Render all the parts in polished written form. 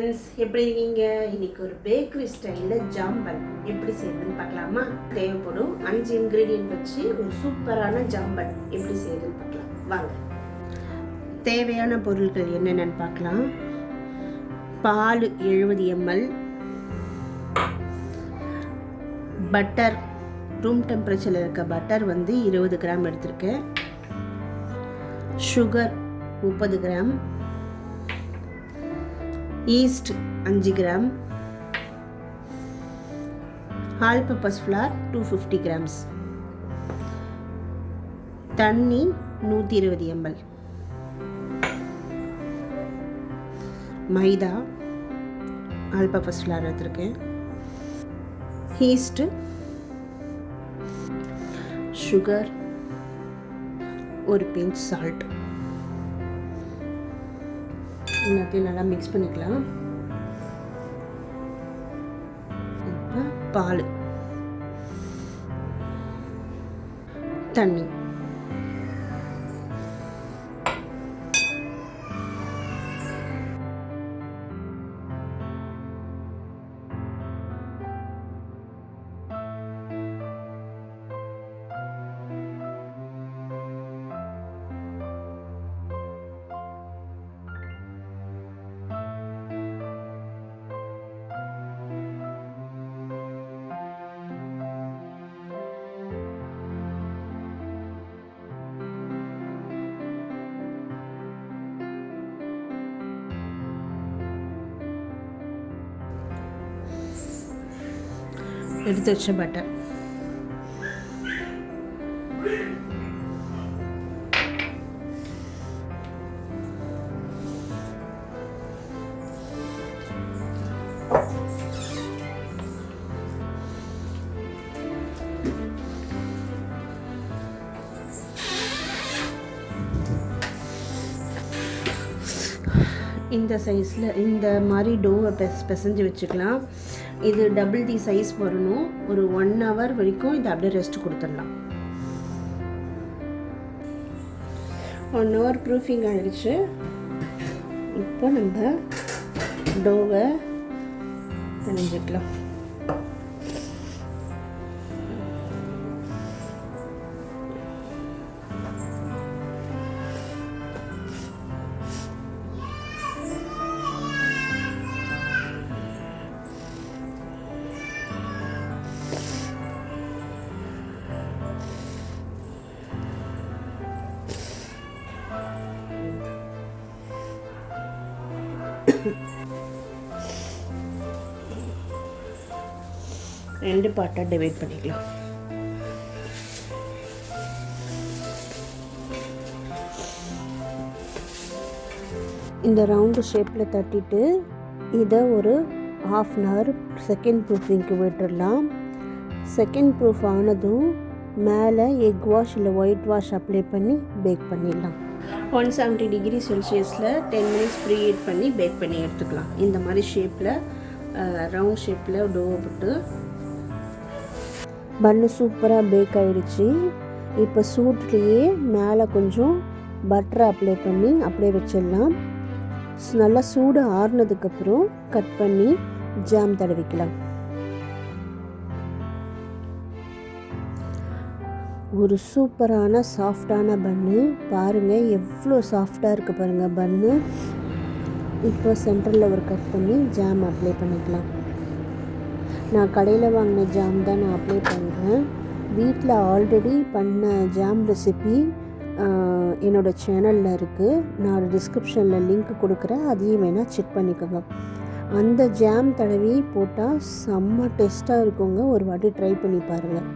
Friends, எப்படி இருக்கீங்க? இன்னைக்கு ஒரு பேக்கரி ஸ்டைலில் ஜாம்பன் எப்படி செய்யுதுன்னு பார்க்கலாமா? தேவைப்படும் 5 இன்க்ரீடியன்ட் வச்சு ஒரு சூப்பரான ஜாம்பன் எப்படி செய்யுதுன்னு பார்க்கலாம் வாங்க. தேவையான பொருட்கள் என்னென்னு பார்க்கலாம். பால் 70 ml, பட்டர் ரூம் டெம்பரேச்சரில் இருக்க பட்டர் 20 கிராம் எடுத்திருக்கேன், sugar 30 gram, yeast 5 gram, all purpose flour 250 grams, தண்ணி 120 ml, மைதா ஆல் பர்பஸ் ஃப்ளார் எடுத்திருக்கேன், ஈஸ்ட், சுகர், ஒரு பிஞ்ச் சால்ட். எல்லாத்தையும் நல்லா மிக்ஸ் பண்ணிக்கலாம். இப்போ பால், தண்ணி, எடுத்து வச்ச பட்டர், இந்த சைஸில் இந்த மாதிரி டோவை பிசைஞ்சு வச்சுக்கலாம். இது டபுள் டி சைஸ் வரணும். ஒரு 1 hour வரைக்கும் இதை அப்படியே ரெஸ்ட் கொடுத்துடலாம். 1 hour ப்ரூஃபிங் ஆகிடுச்சு. இப்போ நம்ம டோவை பிணைஞ்சிக்கலாம். ரெண்டு பார்ட்டாக டிவைட் பண்ணிக்கலாம். இந்த ரவுண்டு ஷேப்பில் தட்டிட்டு இதை ஒரு 1/2 hour செகண்ட் ப்ரூஃபிங்க்கு விட்டுடலாம். செகண்ட் ப்ரூஃப் ஆனதும் மேலே எக் வாஷ் இல்லை ஒயிட் வாஷ் அப்ளை பண்ணி பேக் பண்ணிடலாம். 170 degree செல்சியஸில் 10 minutes ப்ரீ ஹீட் பண்ணி பேக் பண்ணி எடுத்துக்கலாம். இந்த மாதிரி ஷேப்பில் ரவுண்ட் ஷேப்பில் டோவை போட்டு பன்னு சூப்பராக பேக் ஆகிடுச்சு. இப்போ சூட்லேயே மேலே கொஞ்சம் பட்டரை அப்ளை பண்ணி அப்படியே வச்சிடலாம். நல்லா சூடு ஆறுனதுக்கப்புறம் கட் பண்ணி ஜாம் தடவிக்கலாம். ஒரு சூப்பரான சாஃப்டான பன்னு பாருங்கள், எவ்வளோ சாஃப்டாக இருக்குது பாருங்கள் பன்னு. இப்போ சென்டரில் ஒரு கட் பண்ணி ஜாம் அப்ளை பண்ணிக்கலாம். நான் கடையில் வாங்கின ஜாம் தான் நான் அப்ளை பண்ணுறேன். வீட்டில் ஆல்ரெடி பண்ண ஜாம் ரெசிபி என்னோடய சேனலில் இருக்குது. நான் டிஸ்கிரிப்ஷனில் லிங்க் கொடுக்குறேன், அதையும் வேணால் செக் பண்ணிக்கோங்க. அந்த ஜாம் தடவி போட்டால் செம்ம டேஸ்ட்டாக இருக்குங்க. ஒரு வாட்டி ட்ரை பண்ணி பாருங்கள்.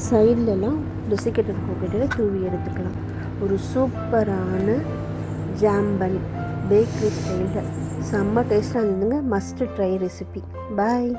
சைட்லலாம் டெசிகேட்டட் கோகோனட்டை தூவி எடுத்துக்கலாம். ஒரு சூப்பரான ஜாம்பன் பேக்கரி ஸ்டைலில் செம்ம டேஸ்ட்டாக இருந்ததுங்க. Must try recipe. பாய்.